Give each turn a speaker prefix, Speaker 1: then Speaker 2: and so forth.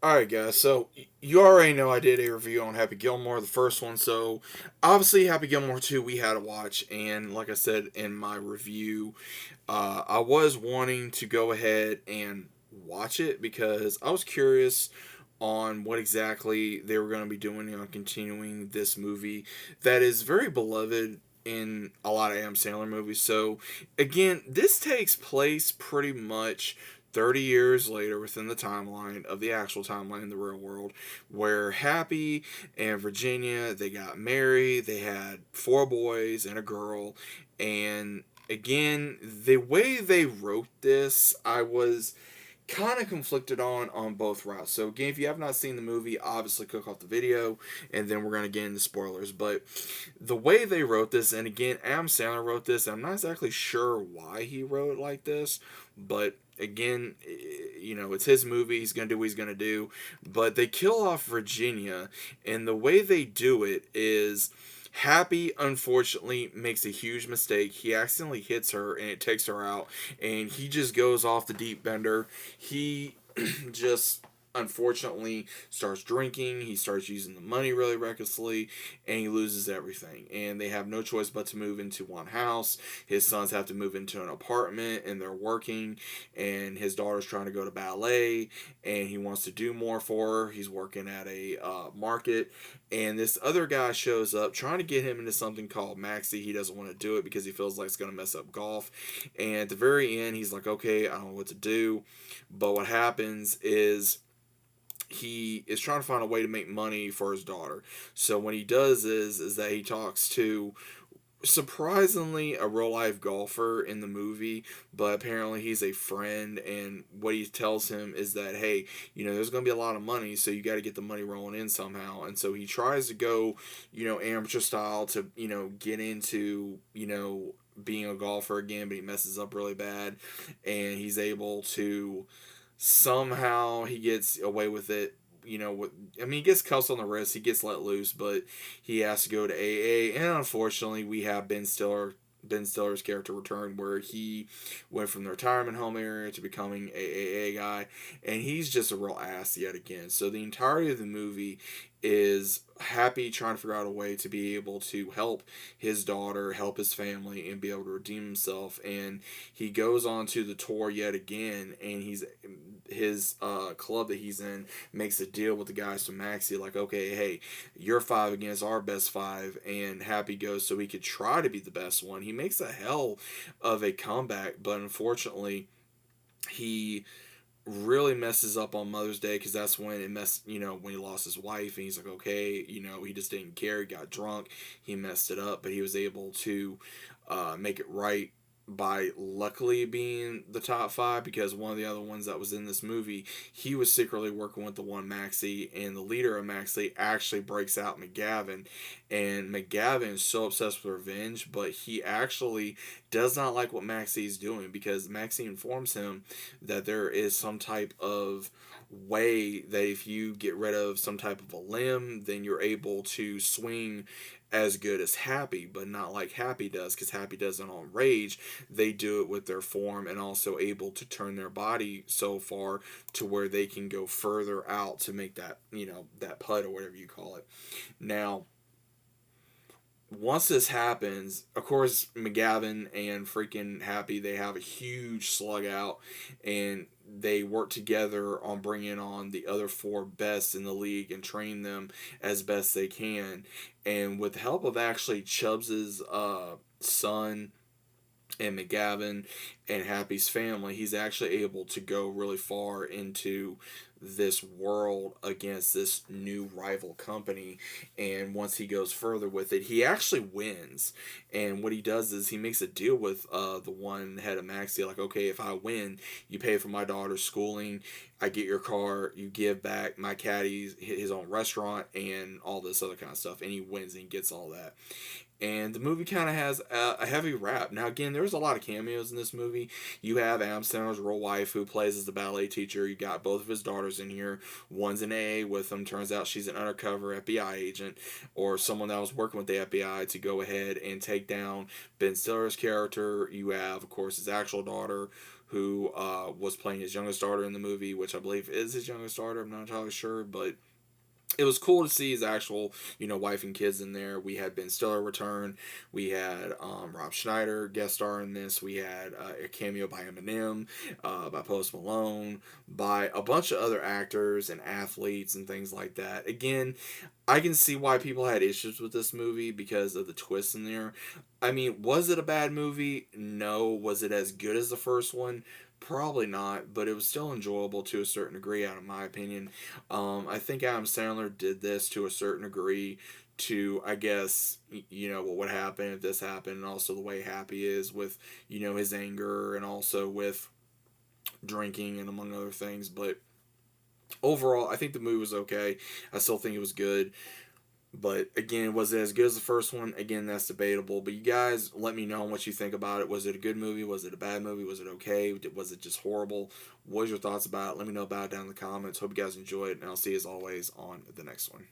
Speaker 1: Alright, guys, so you already know I did a review on Happy Gilmore, the first one, so obviously Happy Gilmore 2 we had to watch, and like I said in my review, I was wanting to go ahead and watch it because I was curious on what exactly they were going to be doing on continuing this movie that is very beloved in a lot of Adam Sandler movies. So, again, this takes place pretty much 30 years later within the timeline of the actual timeline in the real world, where Happy and Virginia, they got married, they had four boys and a girl, and again, the way they wrote this, I was kind of conflicted on both routes. So again, if you have not seen the movie, obviously click off the video, and then we're gonna get into spoilers. But the way they wrote this, and again, Adam Sandler wrote this. I'm not exactly sure why he wrote it like this, but again, it's his movie. He's gonna do what he's gonna do. But they kill off Virginia, and the way they do it is Happy, unfortunately, makes a huge mistake. He accidentally hits her and it takes her out, and he just goes off the deep bender. He just unfortunately starts drinking. He starts using the money really recklessly, and he loses everything. And they have no choice but to move into one house. His sons have to move into an apartment, and they're working. And his daughter's trying to go to ballet, and he wants to do more for her. He's working at a market, and this other guy shows up trying to get him into something called Maxi. He doesn't want to do it because he feels like it's going to mess up golf. And at the very end, he's like, okay, I don't know what to do. But what happens is he is trying to find a way to make money for his daughter. So what he does is that he talks to surprisingly a real life golfer in the movie, but apparently he's a friend, and what he tells him is that, hey, there's going to be a lot of money, so you got to get the money rolling in somehow. And so he tries to go, amateur style to, get into, being a golfer again, but he messes up really bad, and he's able to somehow he gets away with it. He gets cuffs on the wrist, he gets let loose, but he has to go to AA. And unfortunately, we have Ben Stiller's character return, where he went from the retirement home area to becoming a guy, and he's just a real ass yet again. So the entirety of the movie is Happy trying to figure out a way to be able to help his daughter, help his family, and be able to redeem himself. And he goes on to the tour yet again, and his club that he's in makes a deal with the guys from Maxi, like, okay, hey, you're five against our best five, and Happy goes so he could try to be the best one. He makes a hell of a comeback, but unfortunately, he really messes up on Mother's Day, because that's when when he lost his wife, and he's like, okay, he just didn't care. He got drunk, he messed it up, but he was able to make it right by luckily being the top five, because one of the other ones that was in this movie, he was secretly working with the one Maxie, and the leader of Maxie actually breaks out McGavin, and McGavin is so obsessed with revenge, but he actually does not like what Maxie is doing, because Maxie informs him that there is some type of way that if you get rid of some type of a limb, then you're able to swing as good as Happy, but not like Happy does, because Happy does it on rage. They do it with their form, and also able to turn their body so far to where they can go further out to make that, that putt or whatever you call it. Now, once this happens, of course, McGavin and freaking Happy, they have a huge slug out, and they work together on bringing on the other four best in the league and train them as best they can. And with the help of actually Chubbs's son and McGavin and Happy's family, he's actually able to go really far into this world against this new rival company. And once he goes further with it, he actually wins. And what he does is he makes a deal with the one head of Maxie, like, okay, if I win, you pay for my daughter's schooling, I get your car, you give back my caddy his own restaurant, and all this other kind of stuff. And he wins and he gets all that. And the movie kind of has a heavy rap. Now, again, there's a lot of cameos in this movie. You have Adam Sandler's real wife, who plays as the ballet teacher. You got both of his daughters in here. One's in AA with him. Turns out she's an undercover FBI agent, or someone that was working with the FBI to go ahead and take down Ben Stiller's character. You have, of course, his actual daughter, who was playing his youngest daughter in the movie, which I believe is his youngest daughter. I'm not entirely sure, but it was cool to see his actual, wife and kids in there. We had Ben Stiller return. We had Rob Schneider guest star in this. We had a cameo by Eminem, by Post Malone, by a bunch of other actors and athletes and things like that. Again, I can see why people had issues with this movie because of the twists in there. I mean, was it a bad movie? No. Was it as good as the first one? Probably not, but it was still enjoyable to a certain degree, out of my opinion. I think Adam Sandler did this to a certain degree to, I guess, what would happen if this happened, and also the way Happy is with, his anger and also with drinking and among other things. But overall, I think the movie was okay. I still think it was good. But again, was it as good as the first one? Again, that's debatable. But you guys, let me know what you think about it. Was it a good movie? Was it a bad movie? Was it okay? Was it just horrible? What was your thoughts about it? Let me know about it down in the comments. Hope you guys enjoyed, and I'll see you as always on the next one.